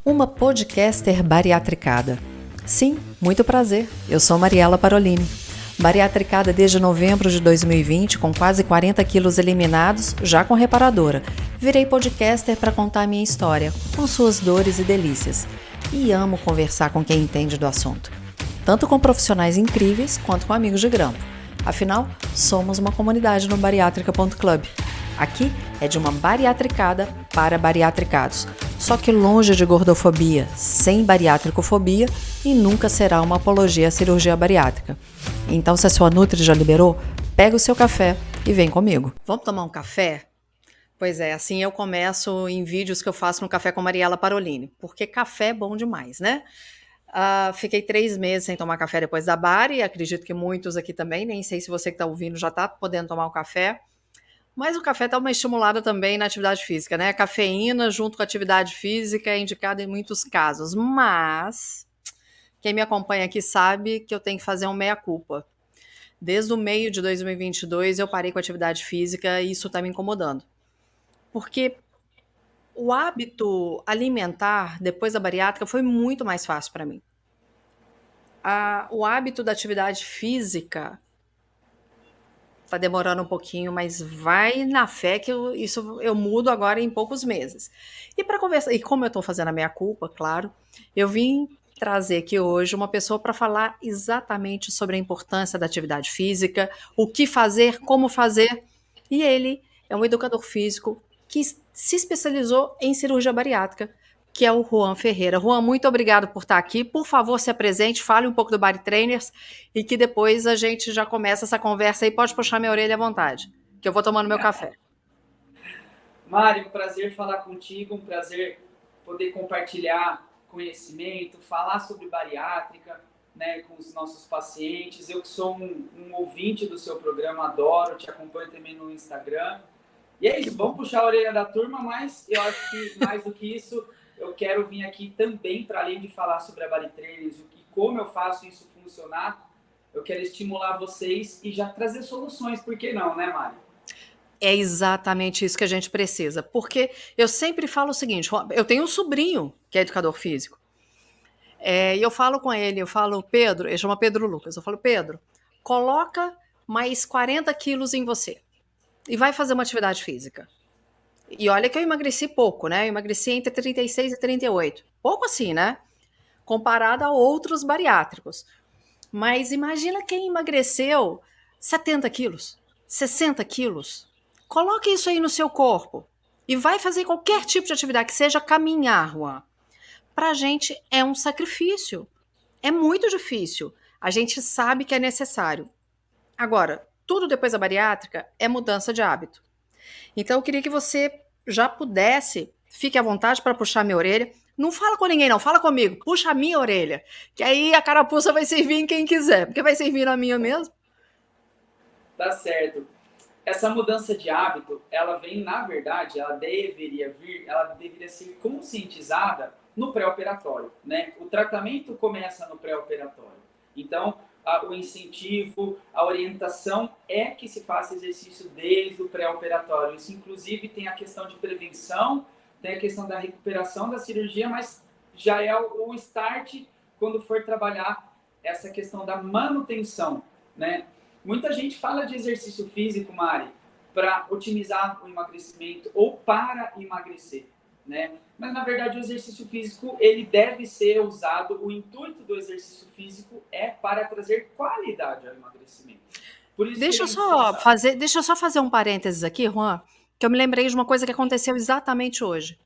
Uma podcaster bariatricada. Sim, muito prazer. Eu sou Mariela Parolini. Bariatricada desde novembro de 2020, com quase 40 quilos eliminados, já com reparadora. Virei podcaster para contar minha história, com suas dores e delícias. E amo conversar com quem entende do assunto. Tanto com profissionais incríveis, quanto com amigos de grampo. Afinal, somos uma comunidade no bariátrica.club. Aqui é de uma bariatricada para bariatricados. Só que longe de gordofobia, sem bariátricofobia e nunca será uma apologia à cirurgia bariátrica. Então, se a sua Nutri já liberou, pega o seu café e vem comigo. Vamos tomar um café? Pois é, assim eu começo em vídeos que eu faço no Café com Mariela Parolini, porque café é bom demais, né? Fiquei 3 meses sem tomar café depois da bari, acredito que muitos aqui também, nem sei se você que está ouvindo já está podendo tomar o café. Mas o café dá uma estimulada também na atividade física, né? A cafeína junto com a atividade física é indicada em muitos casos. Mas quem me acompanha aqui sabe que eu tenho que fazer um meia-culpa. Desde o meio de 2022 eu parei com a atividade física e isso está me incomodando. Porque o hábito alimentar depois da bariátrica foi muito mais fácil para mim. O hábito da atividade física tá demorando um pouquinho, mas vai na fé que isso eu mudo agora em poucos meses. E para conversar, e como eu estou fazendo a minha culpa, claro, eu vim trazer aqui hoje uma pessoa para falar exatamente sobre a importância da atividade física, o que fazer, como fazer. E ele é um educador físico que se especializou em cirurgia bariátrica, que é o Juan Ferreira. Juan, muito obrigado por estar aqui. Por favor, se apresente, fale um pouco do Bari Trainers e que depois a gente já começa essa conversa aí. Pode puxar minha orelha à vontade, que eu vou tomando meu café. Mari, um prazer falar contigo, um prazer poder compartilhar conhecimento, falar sobre bariátrica, né, com os nossos pacientes. Eu que sou um ouvinte do seu programa, adoro, te acompanho também no Instagram. E é isso, vamos puxar a orelha da turma, mas eu acho que mais do que isso, eu quero vir aqui também, para além de falar sobre a Bari Trainers e como eu faço isso funcionar, eu quero estimular vocês e já trazer soluções, por que não, né, Mari? É exatamente isso que a gente precisa, porque eu sempre falo o seguinte, eu tenho um sobrinho que é educador físico, e eu falo com ele, eu falo, Pedro, ele chama Pedro Lucas, eu falo, Pedro, coloca mais 40 quilos em você e vai fazer uma atividade física. E olha que eu emagreci pouco, né? Eu emagreci entre 36 e 38. Pouco assim, né? Comparado a outros bariátricos. Mas imagina quem emagreceu 70 quilos, 60 quilos. Coloque isso aí no seu corpo e vai fazer qualquer tipo de atividade, que seja caminhar, Juan. Pra gente é um sacrifício. É muito difícil. A gente sabe que é necessário. Agora, tudo depois da bariátrica é mudança de hábito. Então eu queria que você já pudesse, fique à vontade para puxar minha orelha. Não fala com ninguém, não, fala comigo, puxa a minha orelha, que aí a carapuça vai servir em quem quiser, porque vai servir na minha mesmo. Tá certo. Essa mudança de hábito, ela vem, na verdade, ela deveria ser conscientizada no pré-operatório, né? O tratamento começa no pré-operatório. Então, o incentivo, a orientação é que se faça exercício desde o pré-operatório. Isso, inclusive, tem a questão de prevenção, tem a questão da recuperação da cirurgia, mas já é o start quando for trabalhar essa questão da manutenção, né? Muita gente fala de exercício físico, Mari, para otimizar o emagrecimento ou para emagrecer, né? Mas na verdade o exercício físico ele deve ser usado. O intuito do exercício físico é para trazer qualidade ao emagrecimento. Por isso Deixa que eu é só indispensável. fazer, deixa eu só fazer um parênteses aqui, Juan, que eu me lembrei de uma coisa que aconteceu exatamente hoje.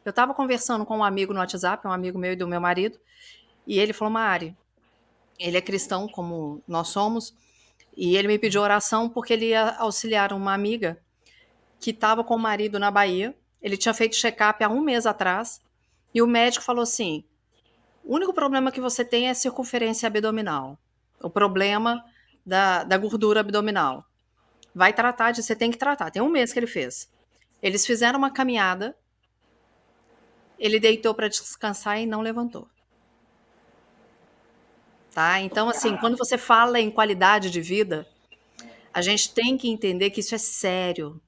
Eu estava conversando com um amigo no WhatsApp, um amigo meu e do meu marido, e ele falou, Mari, ele é cristão como nós somos, e ele me pediu oração porque ele ia auxiliar uma amiga que estava com o marido na Bahia. Ele tinha feito check-up há um mês atrás. E o médico falou assim: o único problema que você tem é circunferência abdominal. O problema da gordura abdominal. Vai tratar você tem que tratar. Tem um mês que ele fez. Eles fizeram uma caminhada, ele deitou para descansar e não levantou. Tá? Então, assim, quando você fala em qualidade de vida, a gente tem que entender que isso é sério.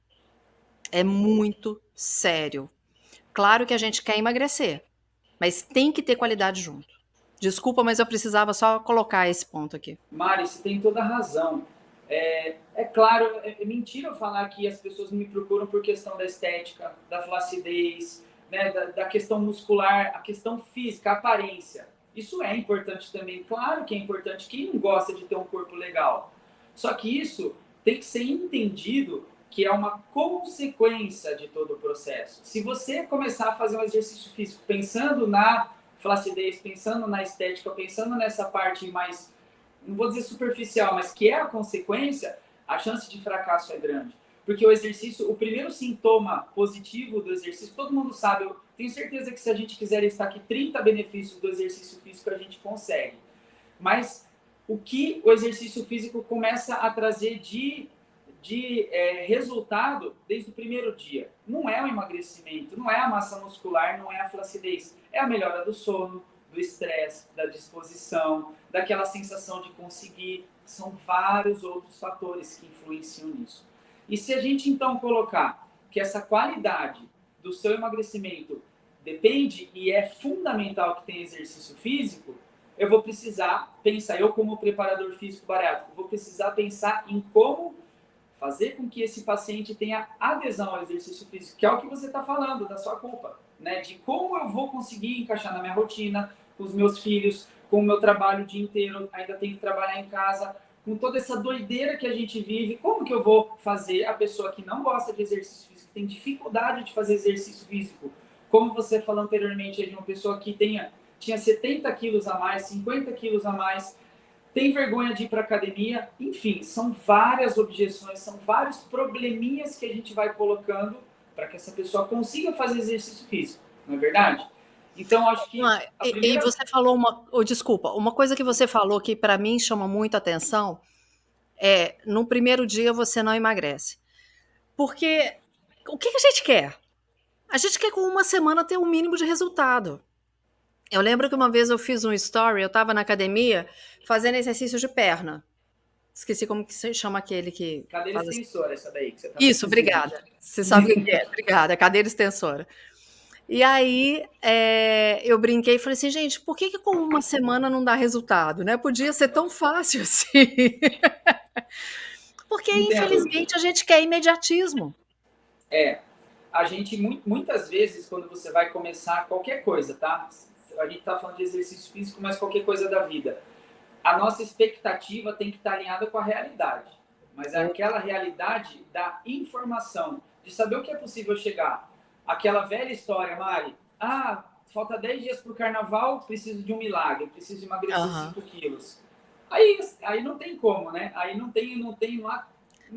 É muito sério. Claro que a gente quer emagrecer, mas tem que ter qualidade junto. Desculpa, mas eu precisava só colocar esse ponto aqui. Mari, você tem toda a razão. É claro, é mentira eu falar que as pessoas me procuram por questão da estética, da flacidez, né, da questão muscular, a questão física, a aparência. Isso é importante também. Claro que é importante. Quem não gosta de ter um corpo legal? Só que isso tem que ser entendido que é uma consequência de todo o processo. Se você começar a fazer um exercício físico pensando na flacidez, pensando na estética, pensando nessa parte mais, não vou dizer superficial, mas que é a consequência, a chance de fracasso é grande. Porque o exercício, o primeiro sintoma positivo do exercício, todo mundo sabe, eu tenho certeza que se a gente quiser estar aqui 30 benefícios do exercício físico, a gente consegue. Mas o que o exercício físico começa a trazer de resultado desde o primeiro dia? Não é o emagrecimento, não é a massa muscular, não é a flacidez, é a melhora do sono, do estresse, da disposição, daquela sensação de conseguir. São vários outros fatores que influenciam nisso. E se a gente então colocar que essa qualidade do seu emagrecimento depende e é fundamental que tenha exercício físico, eu vou precisar pensar, eu como preparador físico bariátrico, vou precisar pensar em como fazer com que esse paciente tenha adesão ao exercício físico, que é o que você está falando, da sua culpa, né? De como eu vou conseguir encaixar na minha rotina, com os meus filhos, com o meu trabalho o dia inteiro, ainda tenho que trabalhar em casa, com toda essa doideira que a gente vive, como que eu vou fazer a pessoa que não gosta de exercício físico, que tem dificuldade de fazer exercício físico, como você falou anteriormente, de uma pessoa que tinha 70 quilos a mais, 50 quilos a mais, tem vergonha de ir para academia, enfim, são várias objeções, são vários probleminhas que a gente vai colocando para que essa pessoa consiga fazer exercício físico, não é verdade? Então, acho que a E primeira... você falou desculpa, uma coisa que você falou que para mim chama muito atenção é, no primeiro dia você não emagrece. Porque o que a gente quer? A gente quer com uma semana ter um mínimo de resultado. Eu lembro que uma vez eu fiz um story, eu estava na academia fazendo exercício de perna. Esqueci como que se chama aquele que Cadeira faz assim. extensora, essa daí que você está Isso, obrigada. Você sabe o que é. Obrigada, cadeira extensora. E aí eu brinquei e falei assim, gente, por que com uma semana não dá resultado, né? Podia ser tão fácil assim. Porque, Não tenha dúvida. infelizmente, a gente quer imediatismo. A gente, muitas vezes, quando você vai começar qualquer coisa, tá? A gente está falando de exercício físico, mas qualquer coisa da vida. A nossa expectativa tem que estar alinhada com a realidade. Mas é aquela realidade da informação, de saber o que é possível chegar. Aquela velha história, Mari, falta 10 dias para o carnaval, preciso de um milagre, preciso emagrecer 5 quilos. Aí não tem como, né? Aí não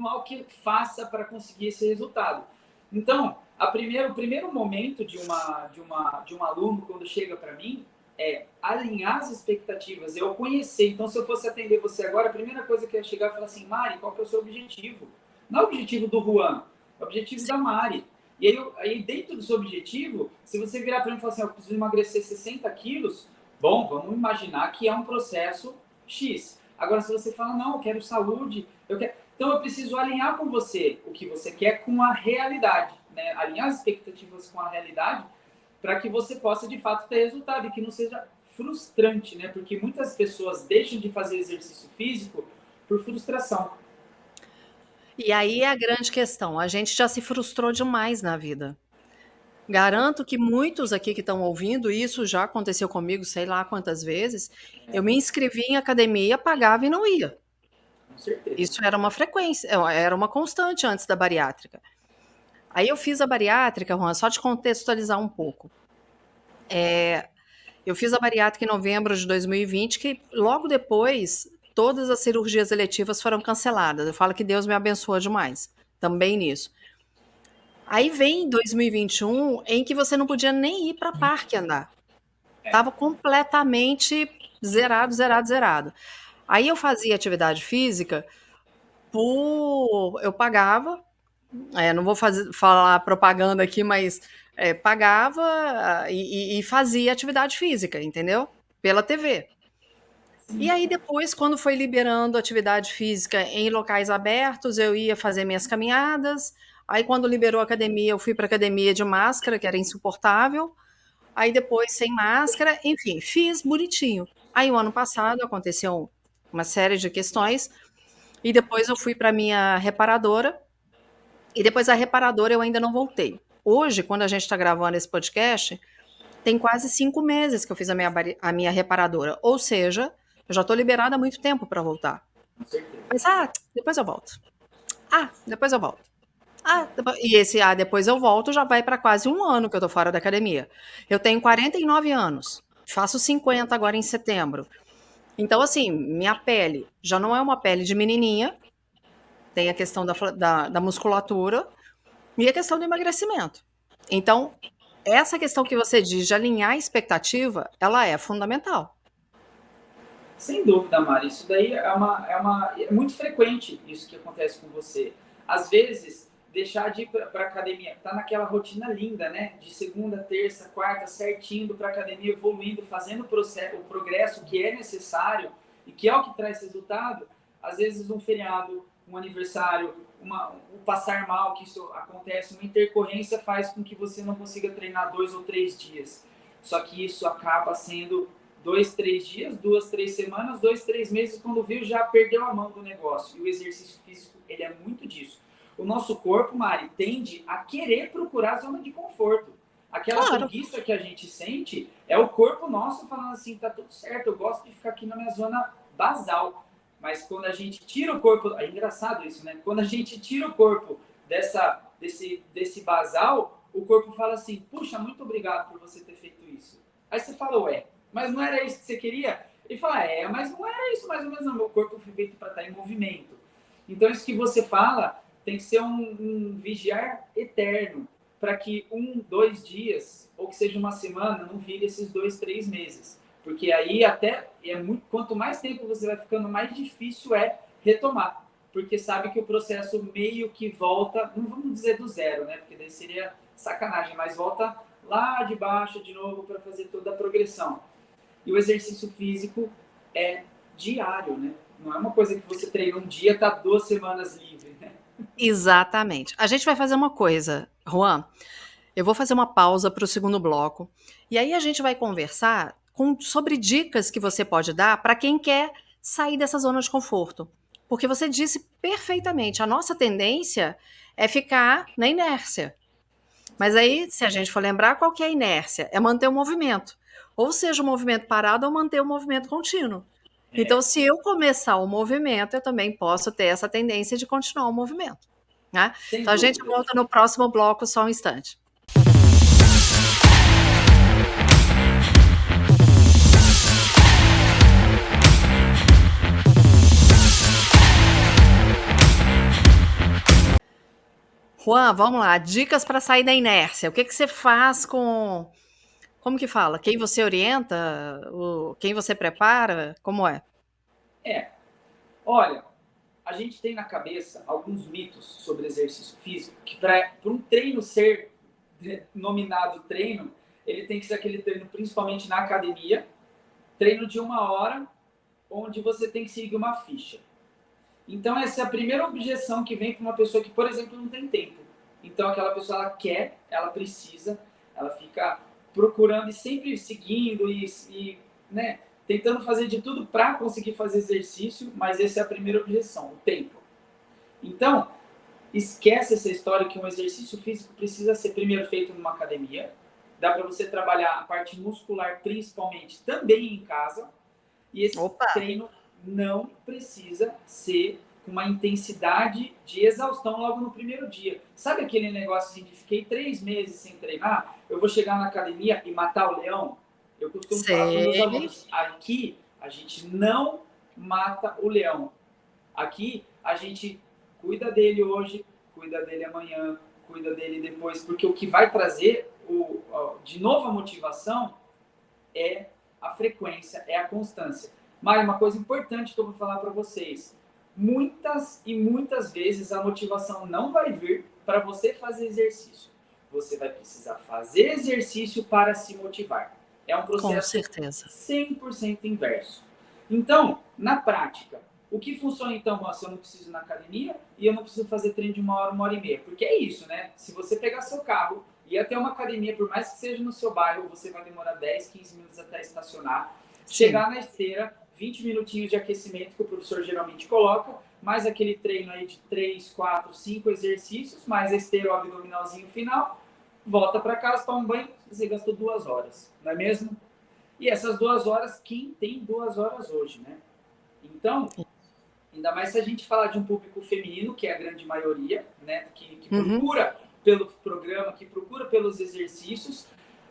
há o que faça para conseguir esse resultado. Então, o primeiro momento de um aluno, quando chega para mim, é alinhar as expectativas, eu conhecer. Então, se eu fosse atender você agora, a primeira coisa que eu ia chegar e falar assim, Mari, qual que é o seu objetivo? Não é o objetivo do Juan, é o objetivo da Mari. E aí, dentro do seu objetivo, se você virar para mim e falar assim, eu preciso emagrecer 60 quilos, bom, vamos imaginar que é um processo X. Agora, se você fala, não, eu quero saúde, então eu preciso alinhar com você o que você quer com a realidade, né? Alinhar as expectativas com a realidade para que você possa, de fato, ter resultado e que não seja frustrante, né? Porque muitas pessoas deixam de fazer exercício físico por frustração. E aí é a grande questão, a gente já se frustrou demais na vida. Garanto que muitos aqui que estão ouvindo, isso já aconteceu comigo, sei lá quantas vezes, eu me inscrevi em academia, pagava e não ia. Com certeza. Isso era uma frequência, era uma constante antes da bariátrica. Aí eu fiz a bariátrica, Juan, só te contextualizar um pouco. Eu fiz a bariátrica em novembro de 2020, que logo depois todas as cirurgias eletivas foram canceladas. Eu falo que Deus me abençoou demais, também nisso. Aí vem 2021, em que você não podia nem ir para parque andar. Estava completamente zerado, zerado, zerado. Aí eu fazia atividade física eu pagava, não vou falar propaganda aqui, mas pagava e fazia atividade física, entendeu? Pela TV. E aí depois, quando foi liberando atividade física em locais abertos, eu ia fazer minhas caminhadas. Aí quando liberou a academia, eu fui para academia de máscara, que era insuportável. Aí depois sem máscara, enfim, fiz bonitinho. Aí o ano passado aconteceu uma série de questões e depois eu fui para minha reparadora e depois a reparadora eu ainda não voltei. Hoje, quando a gente está gravando esse podcast, tem quase 5 meses que eu fiz a minha reparadora. Ou seja, eu já estou liberada há muito tempo para voltar. Com certeza. Mas, depois eu volto. Depois eu volto. E esse depois eu volto já vai para quase um ano que eu tô fora da academia. Eu tenho 49 anos, faço 50 agora em setembro. Então, assim, minha pele já não é uma pele de menininha, tem a questão da musculatura e a questão do emagrecimento. Então, essa questão que você diz de alinhar a expectativa, ela é fundamental. Sem dúvida, Mari. Isso daí é muito frequente isso que acontece com você. Às vezes, deixar de ir para academia, tá naquela rotina linda, né? De segunda, terça, quarta, certinho, indo para academia, evoluindo, fazendo o progresso que é necessário e que é o que traz resultado. Às vezes, um feriado, um aniversário, o passar mal, que isso acontece, uma intercorrência faz com que você não consiga treinar 2 ou 3 dias. Só que isso acaba sendo 2, 3 dias, 2, 3 semanas, 2, 3 meses, quando viu, já perdeu a mão do negócio. E o exercício físico, ele é muito disso. O nosso corpo, Mari, tende a querer procurar a zona de conforto. Aquela preguiça que a gente sente é o corpo nosso falando assim, tá tudo certo, eu gosto de ficar aqui na minha zona basal. Mas quando a gente tira o corpo, é engraçado isso, né? Quando a gente tira o corpo desse basal, o corpo fala assim, puxa, muito obrigado por você ter feito isso. Aí você fala, ué, mas não era isso que você queria? Ele fala, mas não era isso mais ou menos, não. Meu corpo foi feito para estar em movimento. Então, isso que você fala tem que ser um vigiar eterno, para que 1, 2 dias, ou que seja uma semana, não vire esses 2, 3 meses. Porque aí até, quanto mais tempo você vai ficando, mais difícil é retomar. Porque sabe que o processo meio que volta, não vamos dizer do zero, né? Porque daí seria sacanagem, mas volta lá de baixo de novo para fazer toda a progressão. E o exercício físico é diário, né? Não é uma coisa que você treina um dia, tá 2 semanas livre, né? Exatamente. A gente vai fazer uma coisa, Juan. Eu vou fazer uma pausa para o segundo bloco. E aí a gente vai conversar sobre dicas que você pode dar para quem quer sair dessa zona de conforto. Porque você disse perfeitamente, a nossa tendência é ficar na inércia. Mas aí, se a gente for lembrar, qual que é a inércia? É manter o movimento. Ou seja, o movimento parado ou manter o movimento contínuo. Então, se eu começar o movimento, eu também posso ter essa tendência de continuar o movimento. Né? Então, a gente volta no próximo bloco, só um instante. Juan, vamos lá. Dicas para sair da inércia. O que você faz com... Como que fala? Quem você orienta? Quem você prepara? Como é? Olha, a gente tem na cabeça alguns mitos sobre exercício físico que para um treino ser denominado treino, ele tem que ser aquele treino principalmente na academia, treino de 1 hora, onde você tem que seguir uma ficha. Então essa é a primeira objeção que vem para uma pessoa que, por exemplo, não tem tempo. Então aquela pessoa, ela quer, ela precisa, ela fica procurando e sempre seguindo e né, tentando fazer de tudo para conseguir fazer exercício, mas essa é a primeira objeção, o tempo. Então, esquece essa história que um exercício físico precisa ser primeiro feito numa academia. Dá para você trabalhar a parte muscular principalmente também em casa. E esse treino não precisa ser com uma intensidade de exaustão logo no primeiro dia. Sabe aquele negócio assim de fiquei 3 meses sem treinar, eu vou chegar na academia e matar o leão? Eu costumo falar para os meus alunos, aqui a gente não mata o leão. Aqui a gente cuida dele hoje, cuida dele amanhã, cuida dele depois, porque o que vai trazer de novo a motivação é a frequência, é a constância. Mas uma coisa importante que eu vou falar para vocês, muitas e muitas vezes a motivação não vai vir para você fazer exercício. Você vai precisar fazer exercício para se motivar. É um processo 100% inverso. Então, na prática, o que funciona então, se eu não preciso ir na academia e eu não preciso fazer treino de 1 hora, 1 hora e meia? Porque é isso, né? Se você pegar seu carro, E até uma academia, por mais que seja no seu bairro, você vai demorar 10, 15 minutos até estacionar. Sim. Chegar na esteira, 20 minutinhos de aquecimento que o professor geralmente coloca, mais aquele treino aí de 3, 4, 5 exercícios, mais a esteira, o abdominalzinho final, volta para casa, toma um banho, você gastou 2 horas, não é mesmo? E essas 2 horas, quem tem 2 horas hoje, né? Então, ainda mais se a gente falar de um público feminino, que é a grande maioria, né? Que procura pelo programa, que procura pelos exercícios,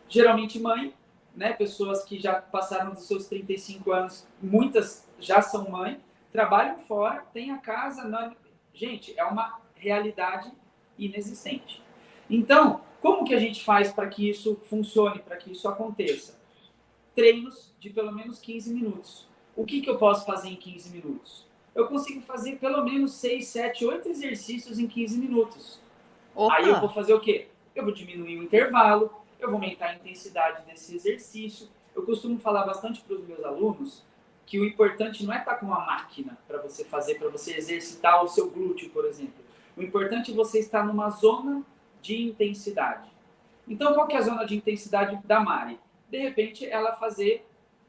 geralmente mãe, né? Pessoas que já passaram dos seus 35 anos, muitas já são mãe, trabalham fora, têm a casa. Não... Gente, é uma realidade inexistente. Então, como que a gente faz para que isso funcione, para que isso aconteça? Treinos de pelo menos 15 minutos. O que eu posso fazer em 15 minutos? Eu consigo fazer pelo menos 6, 7, 8 exercícios em 15 minutos. Opa. Aí eu vou fazer o quê? Eu vou diminuir o intervalo, eu vou aumentar a intensidade desse exercício. Eu costumo falar bastante para os meus alunos que o importante não é estar com uma máquina para você fazer, para você exercitar o seu glúteo, por exemplo. O importante é você estar numa zona de intensidade. Então, qual que é a zona de intensidade da Mari? De repente, ela fazer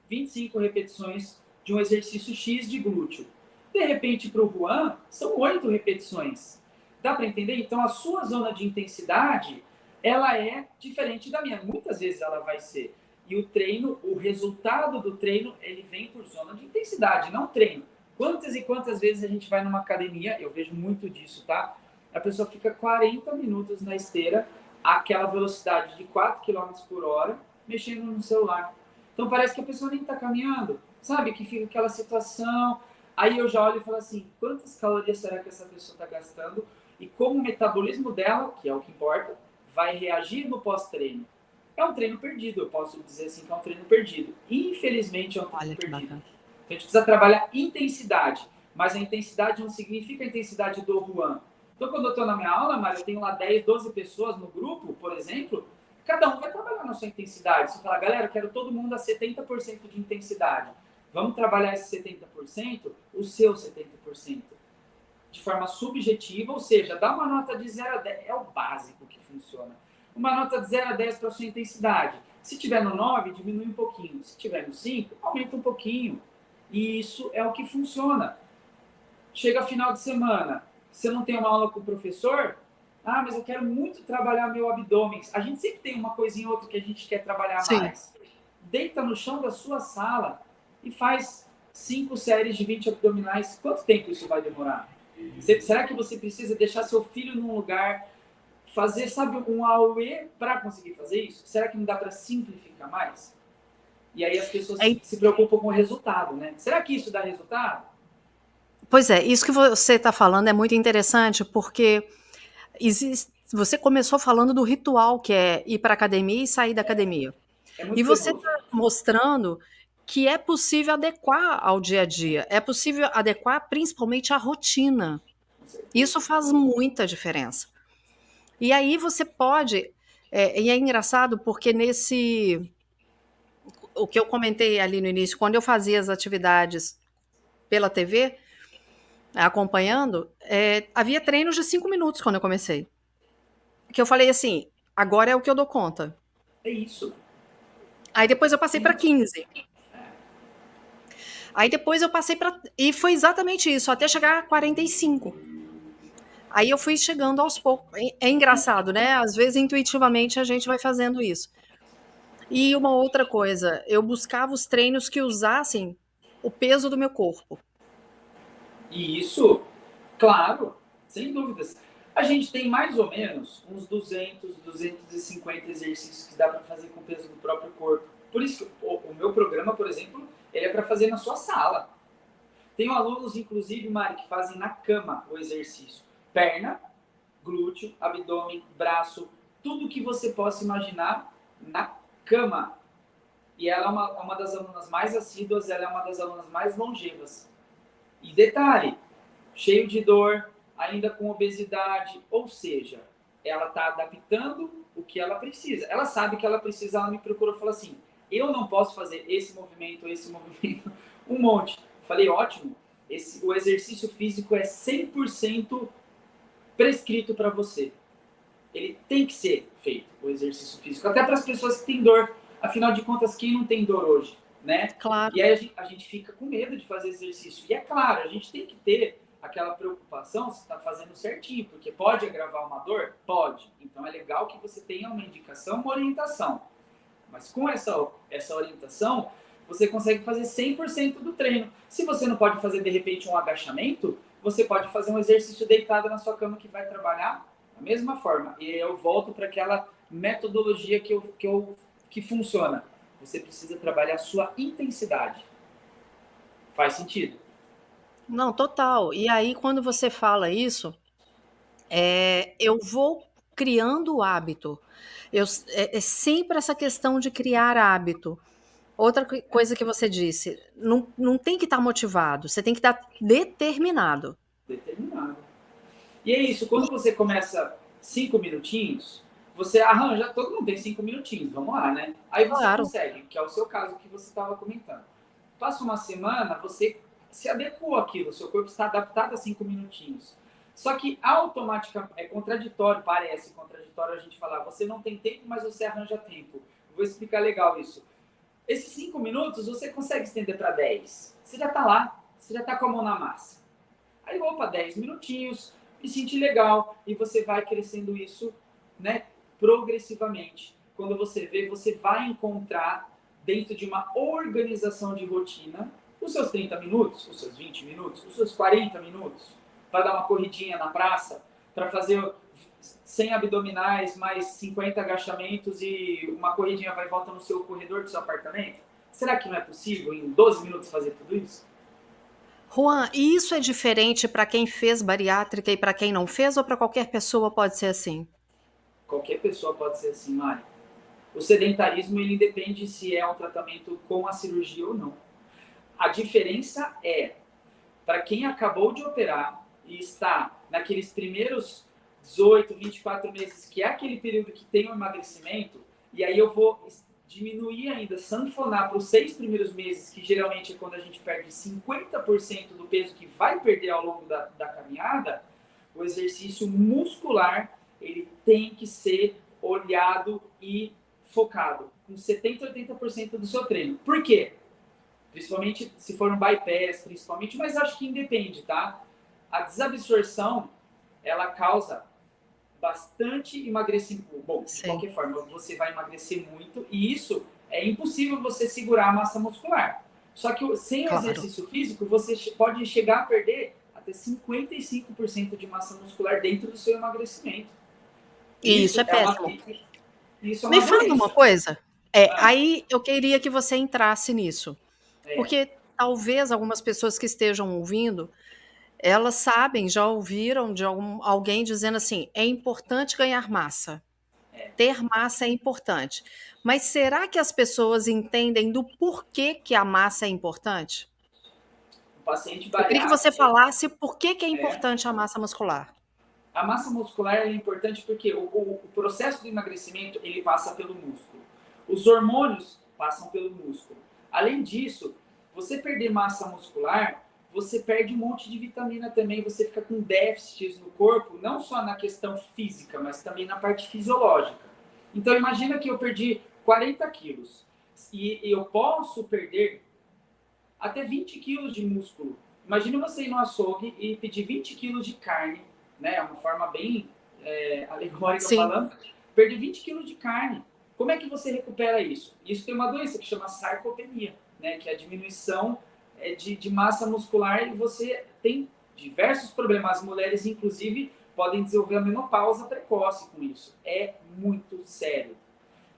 25 repetições de um exercício X de glúteo. De repente, para o Juan, são 8 repetições. Dá para entender? Então, a sua zona de intensidade, ela é diferente da minha. Muitas vezes ela vai ser. E o treino, o resultado do treino, ele vem por zona de intensidade, não treino. Quantas e quantas vezes a gente vai numa academia, eu vejo muito disso, tá? A pessoa fica 40 minutos na esteira, aquela velocidade de 4 km por hora, mexendo no celular. Então parece que a pessoa nem está caminhando, sabe? Que fica aquela situação. Aí eu já olho e falo assim, quantas calorias será que essa pessoa está gastando? E como o metabolismo dela, que é o que importa, vai reagir no pós-treino. É um treino perdido, eu posso dizer assim que é um treino perdido. Infelizmente é um treino perdido. Então a gente precisa trabalhar intensidade, mas a intensidade não significa a intensidade do Juan. Então quando eu estou na minha aula, Mário, eu tenho lá 10, 12 pessoas no grupo, por exemplo, cada um vai trabalhar na sua intensidade. Você fala, galera, eu quero todo mundo a 70% de intensidade. Vamos trabalhar esse 70%, o seu 70%. De forma subjetiva, ou seja, dá uma nota de 0 a 10, é o básico que funciona. Uma nota de 0 a 10 para a sua intensidade. Se tiver no 9, diminui um pouquinho. Se tiver no 5, aumenta um pouquinho. E isso é o que funciona. Chega final de semana, você não tem uma aula com o professor? Ah, mas eu quero muito trabalhar meu abdômen. A gente sempre tem uma coisinha ou outra que a gente quer trabalhar mais. Deita no chão da sua sala e faz 5 séries de 20 abdominais. Quanto tempo isso vai demorar? Será que você precisa deixar seu filho num lugar, fazer, sabe, um AUE para conseguir fazer isso? Será que não dá para simplificar mais? E aí as pessoas se preocupam com o resultado, né? Será que isso dá resultado? Pois é, isso que você está falando é muito interessante, porque você começou falando do ritual, que é ir para a academia e sair da academia. E você está mostrando que é possível adequar ao dia a dia, é possível adequar principalmente à rotina. Isso faz muita diferença. E aí você pode, e é engraçado porque o que eu comentei ali no início, quando eu fazia as atividades pela TV, acompanhando, havia treinos de 5 minutos quando eu comecei. Que eu falei assim, agora é o que eu dou conta. É isso. Aí depois eu passei para 15. Aí depois eu passei para... E foi exatamente isso, até chegar a 45. Aí eu fui chegando aos poucos. É engraçado, né? Às vezes, intuitivamente, a gente vai fazendo isso. E uma outra coisa, eu buscava os treinos que usassem o peso do meu corpo. E isso, claro, sem dúvidas. A gente tem mais ou menos uns 200, 250 exercícios que dá para fazer com o peso do próprio corpo. Por isso que o meu programa, por exemplo, ele é para fazer na sua sala. Tenho alunos, inclusive, Mari, que fazem na cama o exercício. Perna, glúteo, abdômen, braço, tudo que você possa imaginar na cama. E ela é uma das alunas mais assíduas, ela é uma das alunas mais longevas. E detalhe, cheio de dor, ainda com obesidade, ou seja, ela está adaptando o que ela precisa. Ela sabe que ela precisa, ela me procurou e falou assim, eu não posso fazer esse movimento, um monte. Falei, ótimo, o exercício físico é 100% prescrito para você. ele tem que ser feito, o exercício físico, até para as pessoas que têm dor. Afinal de contas, quem não tem dor hoje, né? Claro. E aí a gente fica com medo de fazer exercício. E é claro, a gente tem que ter aquela preocupação se está fazendo certinho, porque pode agravar uma dor? Pode. Então é legal que você tenha uma indicação, uma orientação. Mas com essa orientação, você consegue fazer 100% do treino. Se você não pode fazer, de repente, um agachamento, você pode fazer um exercício deitado na sua cama que vai trabalhar da mesma forma. E eu volto para aquela metodologia que funciona. Você precisa trabalhar a sua intensidade. Faz sentido? Não, total. E aí, quando você fala isso, eu vou criando o hábito. É sempre essa questão de criar hábito. Outra coisa que você disse, não tem que estar motivado, você tem que estar determinado. Determinado. E é isso, quando você começa 5 minutinhos, você arranja, todo mundo tem 5 minutinhos, vamos lá, né? Aí você Claro. consegue, que é o seu caso que você estava comentando. Passa uma semana, você se adequou àquilo, seu corpo está adaptado a 5 minutinhos. Só que automaticamente, é contraditório, parece contraditório a gente falar, você não tem tempo, mas você arranja tempo. Vou explicar legal isso. Esses 5 minutos você consegue estender para 10. Você já está lá, você já está com a mão na massa. Aí, opa, 10 minutinhos, me senti legal. E você vai crescendo isso, né, progressivamente. Quando você vê, você vai encontrar, dentro de uma organização de rotina, os seus 30 minutos, os seus 20 minutos, os seus 40 minutos, para dar uma corridinha na praça, para fazer 100 abdominais, mais 50 agachamentos e uma corridinha vai e volta no seu corredor do seu apartamento. Será que não é possível, em 12 minutos, fazer tudo isso? Juan, e isso é diferente para quem fez bariátrica e para quem não fez, ou para qualquer pessoa pode ser assim? Qualquer pessoa pode ser assim, Mari. O sedentarismo, ele independe se é um tratamento com a cirurgia ou não. A diferença é, para quem acabou de operar e está naqueles primeiros 18, 24 meses, que é aquele período que tem o emagrecimento, e aí eu vou diminuir ainda, sanfonar para os 6 primeiros meses, que geralmente é quando a gente perde 50% do peso que vai perder ao longo da caminhada, o exercício muscular, ele tem que ser olhado e focado, com 70, 80% do seu treino. Por quê? Principalmente se for um bypass, principalmente, mas acho que independe, tá? A desabsorção, ela causa bastante emagrecimento. Bom, de qualquer forma, você vai emagrecer muito e isso é impossível você segurar a massa muscular. Só que sem o exercício físico, você pode chegar a perder até 55% de massa muscular dentro do seu emagrecimento. Isso é péssimo. Isso é Me fala uma coisa. Aí eu queria que você entrasse nisso. Porque talvez algumas pessoas que estejam ouvindo, elas sabem, já ouviram de alguém dizendo assim: é importante ganhar massa. Ter massa é importante. Mas será que as pessoas entendem do porquê que a massa é importante? O paciente Eu queria que você falasse por que é importante a massa muscular. A massa muscular é importante porque o processo do emagrecimento, ele passa pelo músculo. Os hormônios passam pelo músculo. Além disso, você perder massa muscular, você perde um monte de vitamina também, você fica com déficits no corpo, não só na questão física, mas também na parte fisiológica. Então imagina que eu perdi 40 quilos e eu posso perder até 20 quilos de músculo. Imagina você ir no açougue e pedir 20 quilos de carne, né? É uma forma bem alegórica falando, perder 20 quilos de carne. Como é que você recupera isso? Isso tem uma doença que chama sarcopenia, né? Que é a diminuição de massa muscular e você tem diversos problemas. As mulheres, inclusive, podem desenvolver a menopausa precoce com isso. É muito sério.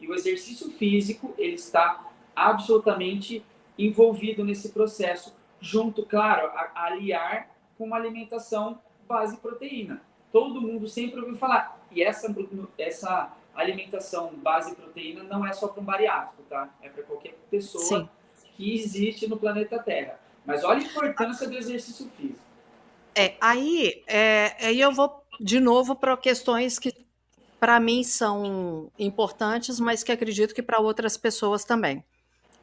E o exercício físico, ele está absolutamente envolvido nesse processo, junto, claro, a aliar com uma alimentação base proteína. Todo mundo sempre ouviu falar. E essa alimentação base proteína não é só para um bariátrico, tá? É para qualquer pessoa que existe no planeta Terra. Mas olha a importância do exercício físico. Aí eu vou de novo para questões que para mim são importantes, mas que acredito que para outras pessoas também.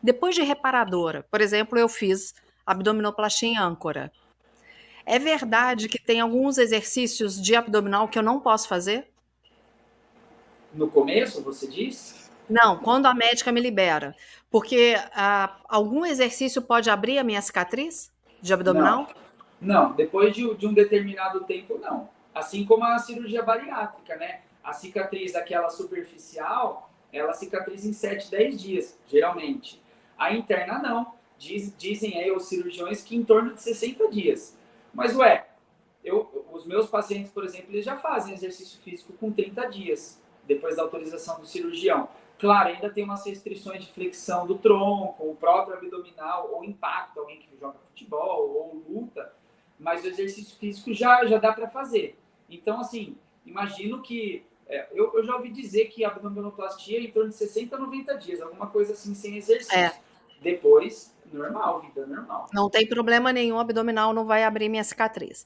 Depois de reparadora, por exemplo, eu fiz abdominoplastia em âncora. É verdade que tem alguns exercícios de abdominal que eu não posso fazer? No começo, você diz? Não, quando a médica me libera. Porque algum exercício pode abrir a minha cicatriz de Não. abdominal? Não, depois de um determinado tempo, não. Assim como a cirurgia bariátrica, né? A cicatriz daquela superficial, ela cicatriza em 7, 10 dias, geralmente. A interna, não. Dizem aí os cirurgiões que em torno de 60 dias. Mas, os meus pacientes, por exemplo, eles já fazem exercício físico com 30 dias, depois da autorização do cirurgião. Claro, ainda tem umas restrições de flexão do tronco, o próprio abdominal, ou impacto, alguém que joga futebol ou luta, mas o exercício físico já dá para fazer. Então, assim, imagino que. Eu já ouvi dizer que a abdominoplastia é em torno de 60 a 90 dias, alguma coisa assim, sem É, exercício. Depois, normal, vida normal. não tem problema nenhum, abdominal não vai abrir minha cicatriz.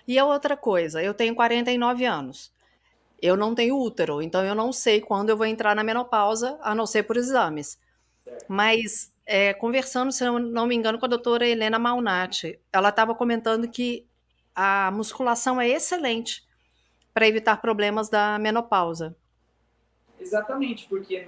E a outra coisa, eu tenho 49 anos. Eu não tenho útero, então eu não sei quando eu vou entrar na menopausa, a não ser por exames. Certo. Mas, conversando, se eu não me engano, com a doutora Helena Malnati, ela estava comentando que a musculação é excelente para evitar problemas da menopausa. Exatamente, porque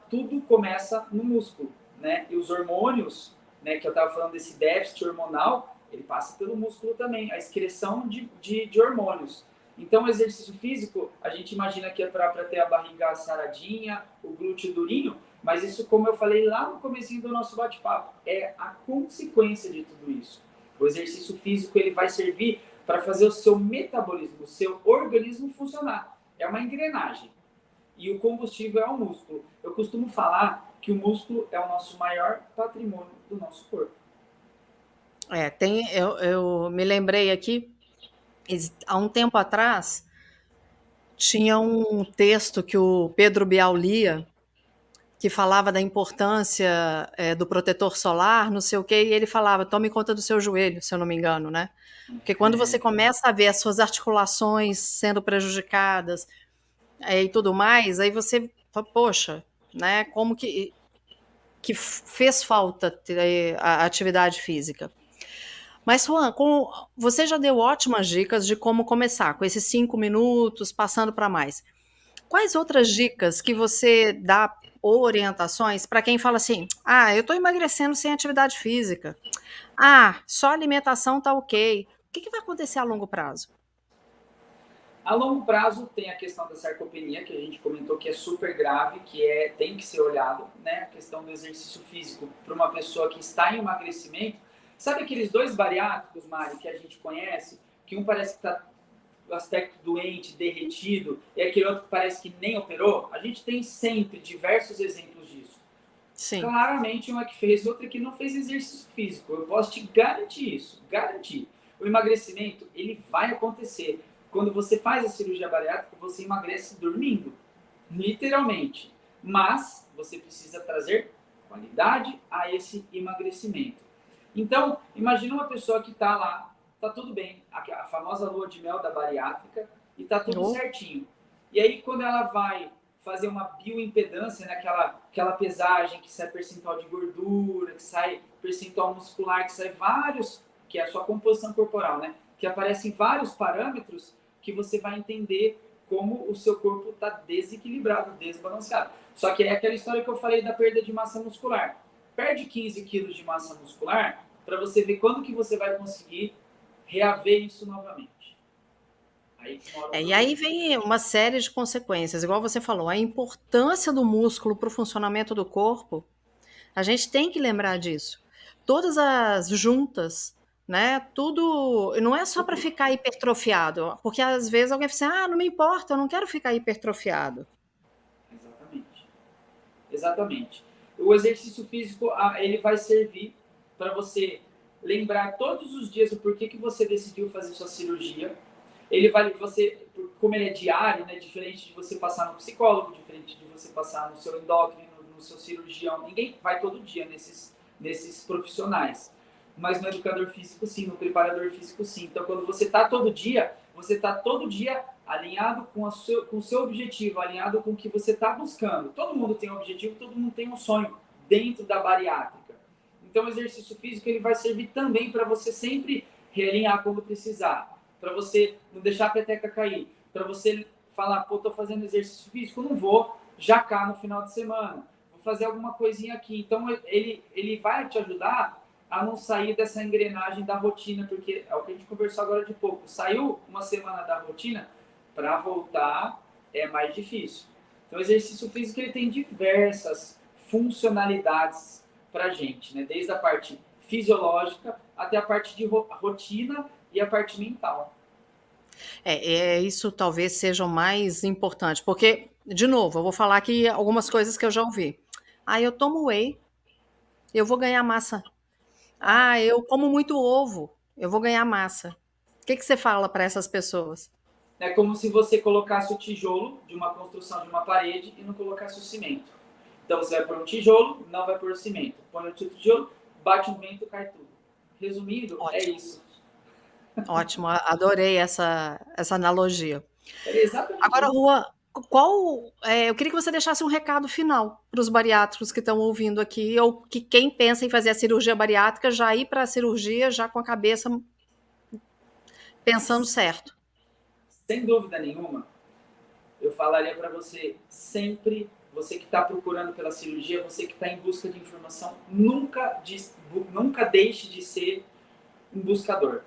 tudo começa no músculo, né? E os hormônios, né, que eu estava falando desse déficit hormonal, ele passa pelo músculo também, a excreção de hormônios. Então, o exercício físico, a gente imagina que é para ter a barriga saradinha, o glúteo durinho, mas isso, como eu falei lá no comecinho do nosso bate-papo, é a consequência de tudo isso. O exercício físico, ele vai servir para fazer o seu metabolismo, o seu organismo funcionar. É uma engrenagem e o combustível é o músculo. Eu costumo falar que o músculo é o nosso maior patrimônio do nosso corpo. Eu me lembrei aqui, há um tempo atrás, tinha um texto que o Pedro Bial lia, que falava da importância do protetor solar, não sei o quê, e ele falava, tome conta do seu joelho, se eu não me engano, né? Porque quando você começa a ver as suas articulações sendo prejudicadas e tudo mais, aí você fala, poxa, né? Como que fez falta ter a atividade física. Mas, Juan, você já deu ótimas dicas de como começar, com esses 5 minutos, passando para mais. Quais outras dicas que você dá ou orientações para quem fala assim: ah, eu estou emagrecendo sem atividade física. Ah, só alimentação tá ok. O que vai acontecer a longo prazo? A longo prazo tem a questão da sarcopenia, que a gente comentou que é super grave, tem que ser olhado, né? A questão do exercício físico para uma pessoa que está em emagrecimento. Sabe aqueles dois bariátricos, Mari, que a gente conhece, que um parece que está o aspecto doente, derretido, e aquele outro que parece que nem operou? A gente tem sempre diversos exemplos disso. Sim. Claramente uma que fez, outra que não fez exercício físico. Eu posso te garantir isso, garantir. O emagrecimento, ele vai acontecer. Quando você faz a cirurgia bariátrica, você emagrece dormindo, literalmente. Mas você precisa trazer qualidade a esse emagrecimento. Então, imagina uma pessoa que está lá, está tudo bem, a famosa lua de mel da bariátrica, e está tudo certinho. E aí, quando ela vai fazer uma bioimpedância, né, aquela pesagem que sai percentual de gordura, que sai percentual muscular, que sai vários, que é a sua composição corporal, né, que aparecem vários parâmetros que você vai entender como o seu corpo está desequilibrado, desbalanceado. Só que é aquela história que eu falei da perda de massa muscular. Perde 15 quilos de massa muscular para você ver quando que você vai conseguir reaver isso novamente. E aí vem uma série de consequências, igual você falou, a importância do músculo para o funcionamento do corpo, a gente tem que lembrar disso. Todas as juntas, né? Tudo. Não é só para ficar hipertrofiado, porque às vezes alguém fala assim: ah, não me importa, eu não quero ficar hipertrofiado. Exatamente. Exatamente. O exercício físico, ele vai servir para você lembrar todos os dias o porquê que você decidiu fazer sua cirurgia. Ele vai, como ele é diário, né, diferente de você passar no psicólogo, diferente de você passar no seu endócrino, no seu cirurgião, ninguém vai todo dia nesses profissionais. Mas no educador físico sim, no preparador físico sim. Então quando você está todo dia alinhado com o seu objetivo, alinhado com o que você está buscando. Todo mundo tem um objetivo, todo mundo tem um sonho dentro da bariátrica. Então o exercício físico ele vai servir também para você sempre realinhar quando precisar, para você não deixar a peteca cair, para você falar, pô, tô fazendo exercício físico, não vou jacar no final de semana, vou fazer alguma coisinha aqui. Então, ele vai te ajudar a não sair dessa engrenagem da rotina, porque é o que a gente conversou agora de pouco. Saiu uma semana da rotina, para voltar é mais difícil. Então, o exercício físico ele tem diversas funcionalidades para a gente, né? Desde a parte fisiológica até a parte de rotina e a parte mental. Isso talvez seja o mais importante, porque, de novo, eu vou falar aqui algumas coisas que eu já ouvi. Ah, eu tomo whey, eu vou ganhar massa. Ah, eu como muito ovo, eu vou ganhar massa. O que você fala para essas pessoas? É como se você colocasse o tijolo de uma construção de uma parede e não colocasse o cimento. Então você vai pôr um tijolo, não vai pôr o cimento. Põe o tijolo, bate um vento, cai tudo. Resumindo, é Ótimo, isso. ótimo, adorei essa analogia. É exatamente Agora, isso. Juan, eu queria que você deixasse um recado final para os bariátricos que estão ouvindo aqui, ou que quem pensa em fazer a cirurgia bariátrica já ir para a cirurgia já com a cabeça pensando certo. Sem dúvida nenhuma, eu falaria para você sempre, você que está procurando pela cirurgia, você que está em busca de informação, nunca deixe de ser um buscador.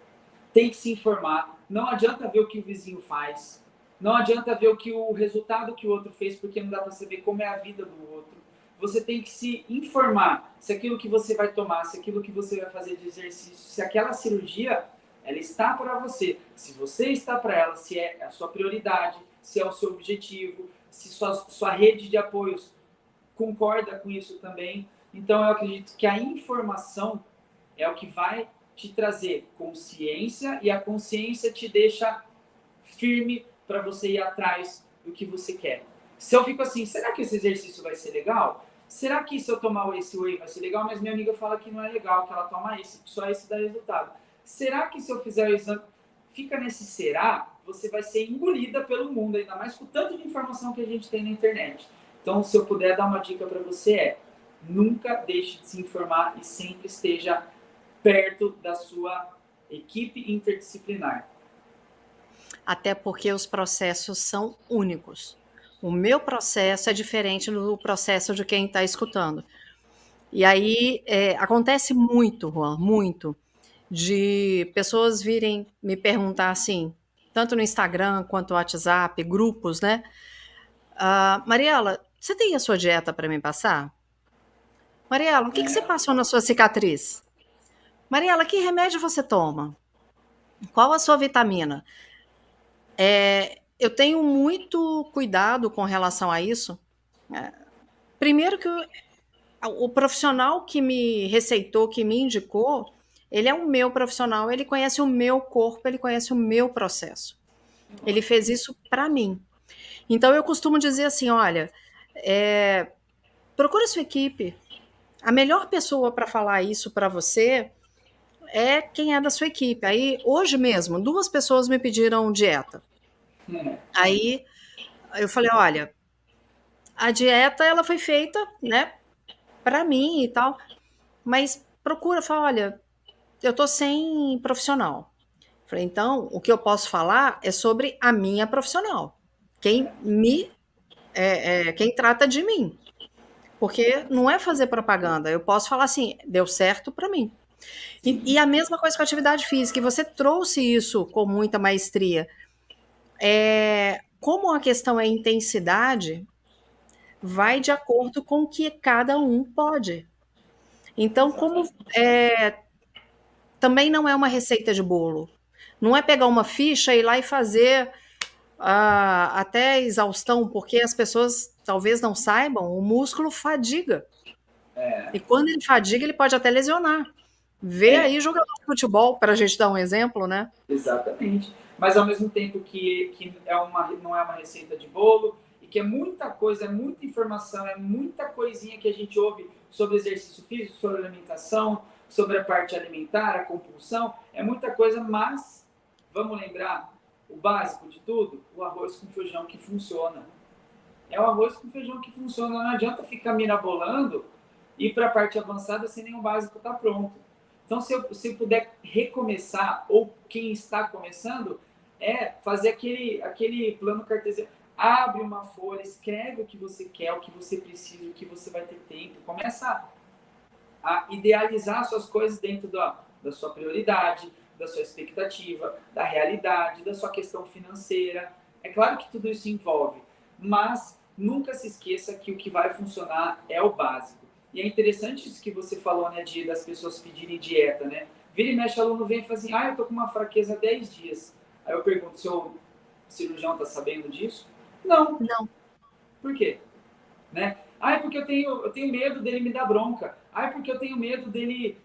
Tem que se informar. Não adianta ver o que o vizinho faz. Não adianta ver o resultado que o outro fez, porque não dá para saber como é a vida do outro. Você tem que se informar se aquilo que você vai tomar, se aquilo que você vai fazer de exercício, se aquela cirurgia ela está para você, se você está para ela, se é a sua prioridade, se é o seu objetivo, se sua rede de apoios concorda com isso também. Então, eu acredito que a informação é o que vai te trazer consciência e a consciência te deixa firme para você ir atrás do que você quer. Se eu fico assim, será que esse exercício vai ser legal? Será que se eu tomar esse whey vai ser legal? Mas minha amiga fala que não é legal, que ela toma esse, só esse dá resultado. Será que se eu fizer o exame... Fica nesse será, você vai ser engolida pelo mundo, ainda mais com o tanto de informação que a gente tem na internet. Então, se eu puder dar uma dica para você nunca deixe de se informar e sempre esteja perto da sua equipe interdisciplinar. Até porque os processos são únicos. O meu processo é diferente do processo de quem está escutando. E aí acontece muito, Juan, muito, de pessoas virem me perguntar assim, tanto no Instagram quanto no WhatsApp, grupos, né? Mariela, você tem a sua dieta para me passar? Mariela, o que você passou na sua cicatriz? Mariela, que remédio você toma? Qual a sua vitamina? Eu tenho muito cuidado com relação a isso. Primeiro que o profissional que me receitou, que me indicou, ele é o meu profissional, ele conhece o meu corpo, ele conhece o meu processo. Ele fez isso para mim. Então eu costumo dizer assim, olha, procura sua equipe. A melhor pessoa para falar isso para você é quem é da sua equipe. Aí, hoje mesmo, 2 pessoas me pediram dieta. Aí eu falei, olha, a dieta ela foi feita, né, para mim e tal, mas procura, fala, olha, eu tô sem profissional. Falei, então, o que eu posso falar é sobre a minha profissional, quem trata de mim, porque não é fazer propaganda. Eu posso falar assim, deu certo para mim. E a mesma coisa com a atividade física, e você trouxe isso com muita maestria. Como a questão é intensidade, vai de acordo com o que cada um pode. Então, também não é uma receita de bolo. Não é pegar uma ficha e ir lá e fazer até exaustão, porque as pessoas talvez não saibam, o músculo fadiga. E quando ele fadiga, ele pode até lesionar. Vê aí jogador de futebol, para a gente dar um exemplo, né? Exatamente. Mas ao mesmo tempo que não é uma receita de bolo e que é muita coisa, é muita informação, é muita coisinha que a gente ouve sobre exercício físico, sobre alimentação, sobre a parte alimentar, a compulsão, é muita coisa, mas vamos lembrar o básico de tudo, o arroz com feijão que funciona. É o arroz com feijão que funciona, não adianta ficar mirabolando e ir para a parte avançada sem nem o básico estar pronto. Então, se eu puder recomeçar, ou quem está começando, fazer aquele plano cartesiano. Abre uma folha, escreve o que você quer, o que você precisa, o que você vai ter tempo. Começa a idealizar suas coisas dentro da sua prioridade, da sua expectativa, da realidade, da sua questão financeira. É claro que tudo isso envolve, mas nunca se esqueça que o que vai funcionar é o básico. E é interessante isso que você falou, né, das pessoas pedirem dieta, né? Vira e mexe, o aluno vem e fala assim, eu tô com uma fraqueza há 10 dias. Aí eu pergunto, seu cirurgião tá sabendo disso? Não. Não. Por quê? Né? É porque eu tenho medo dele me dar bronca. É porque eu tenho medo dele...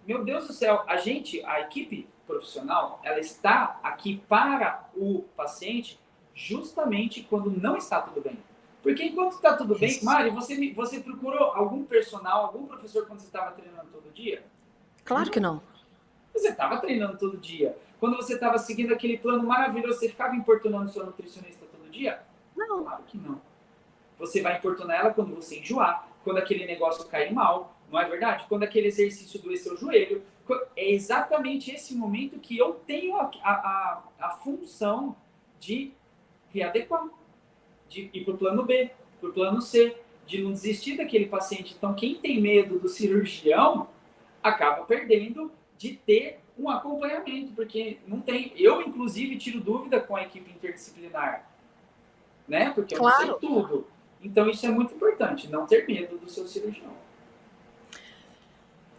Meu Deus do céu, a equipe profissional, ela está aqui para o paciente justamente quando não está tudo bem. Porque enquanto está tudo bem, Mari, você procurou algum personal, algum professor quando você estava treinando todo dia? Claro que não. Você estava treinando todo dia. Quando você estava seguindo aquele plano maravilhoso, você ficava importunando seu nutricionista todo dia? Não. Claro que não. Você vai importunar ela quando você enjoar, quando aquele negócio cair mal, não é verdade? Quando aquele exercício doer seu joelho. É exatamente esse momento que eu tenho a função de readequar, de ir para o plano B, para o plano C, de não desistir daquele paciente. Então, quem tem medo do cirurgião acaba perdendo de ter um acompanhamento, porque não tem... Eu, inclusive, tiro dúvida com a equipe interdisciplinar, né? Porque eu não sei tudo. Então, isso é muito importante, não ter medo do seu cirurgião.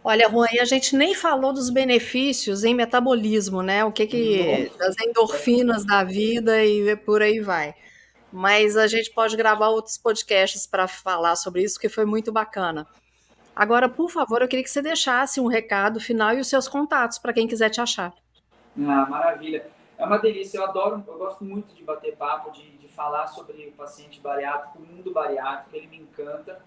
Olha, Juan, e a gente nem falou dos benefícios em metabolismo, né? Das endorfinas da vida e por aí vai. Mas a gente pode gravar outros podcasts para falar sobre isso, que foi muito bacana. Agora, por favor, eu queria que você deixasse um recado final e os seus contatos para quem quiser te achar. Maravilha. É uma delícia, eu gosto muito de bater papo, de falar sobre o paciente bariátrico, o mundo bariátrico, ele me encanta.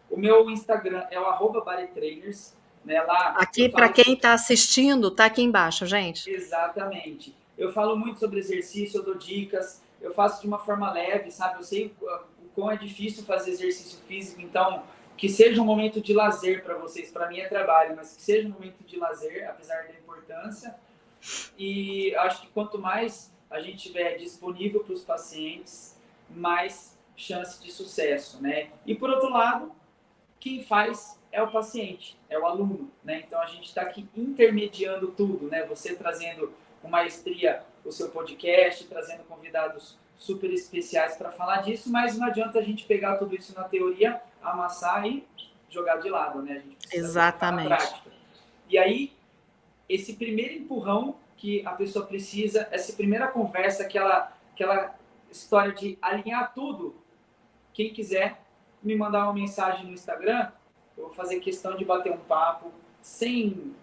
O meu Instagram é o @baritrainers, né? Lá aqui, para quem está assistindo, tá aqui embaixo, gente. Exatamente. Eu falo muito sobre exercício, eu dou dicas, eu faço de uma forma leve, sabe? Eu sei o quão é difícil fazer exercício físico, então que seja um momento de lazer para vocês. Para mim é trabalho, mas que seja um momento de lazer, apesar da importância. E acho que quanto mais a gente tiver disponível para os pacientes, mais chance de sucesso, né? E por outro lado, quem faz é o paciente, é o aluno, né? Então a gente está aqui intermediando tudo, né? Você trazendo com maestria o seu podcast, trazendo convidados super especiais para falar disso, mas não adianta a gente pegar tudo isso na teoria, amassar e jogar de lado, né? A gente precisa Exatamente. na prática. E aí, esse primeiro empurrão que a pessoa precisa, essa primeira conversa, aquela história de alinhar tudo, quem quiser me mandar uma mensagem no Instagram, eu vou fazer questão de bater um papo sem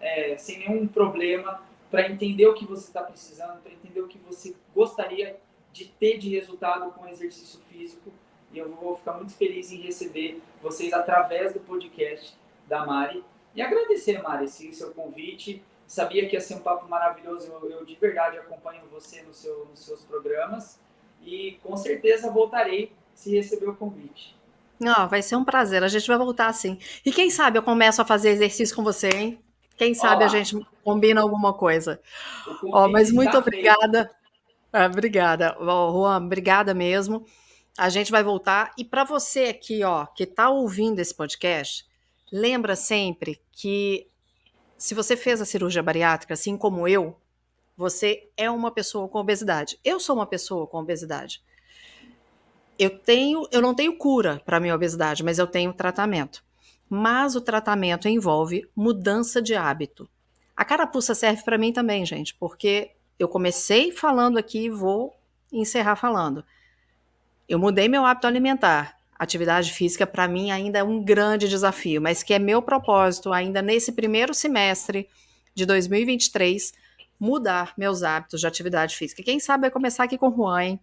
nenhum problema, para entender o que você está precisando, para entender o que você gostaria de ter de resultado com o exercício físico. E eu vou ficar muito feliz em receber vocês através do podcast da Mari. E agradecer, Mari, esse seu convite. Sabia que ia ser um papo maravilhoso. Eu de verdade acompanho você nos seus programas. E com certeza voltarei se receber o convite. Não, vai ser um prazer. A gente vai voltar sim. E quem sabe eu começo a fazer exercício com você, hein? Quem sabe a gente combina alguma coisa. Mas muito obrigada. Obrigada. Juan, obrigada mesmo. A gente vai voltar. E para você aqui, que está ouvindo esse podcast, lembra sempre que se você fez a cirurgia bariátrica, assim como eu, você é uma pessoa com obesidade. Eu sou uma pessoa com obesidade. Eu não tenho cura para a minha obesidade, mas eu tenho tratamento. Mas o tratamento envolve mudança de hábito. A carapuça serve para mim também, gente, porque eu comecei falando aqui e vou encerrar falando. Eu mudei meu hábito alimentar. Atividade física, para mim, ainda é um grande desafio, mas que é meu propósito, ainda nesse primeiro semestre de 2023, mudar meus hábitos de atividade física. Quem sabe vai começar aqui com o Juan, hein?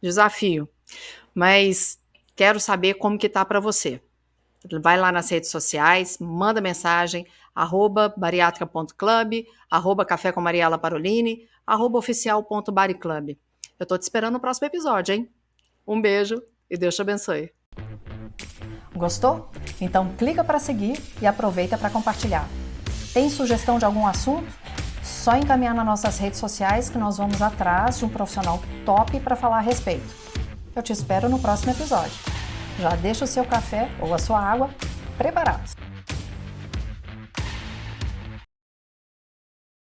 Desafio. Mas quero saber como que tá para você. Vai lá nas redes sociais, manda mensagem, @bariatrica.club, @café com Mariela Parolini, @oficial.bariclub. Eu tô te esperando no próximo episódio, hein? Um beijo e Deus te abençoe. Gostou? Então clica para seguir e aproveita para compartilhar. Tem sugestão de algum assunto? Só encaminhar nas nossas redes sociais que nós vamos atrás de um profissional top para falar a respeito. Eu te espero no próximo episódio. Já deixa o seu café ou a sua água preparados.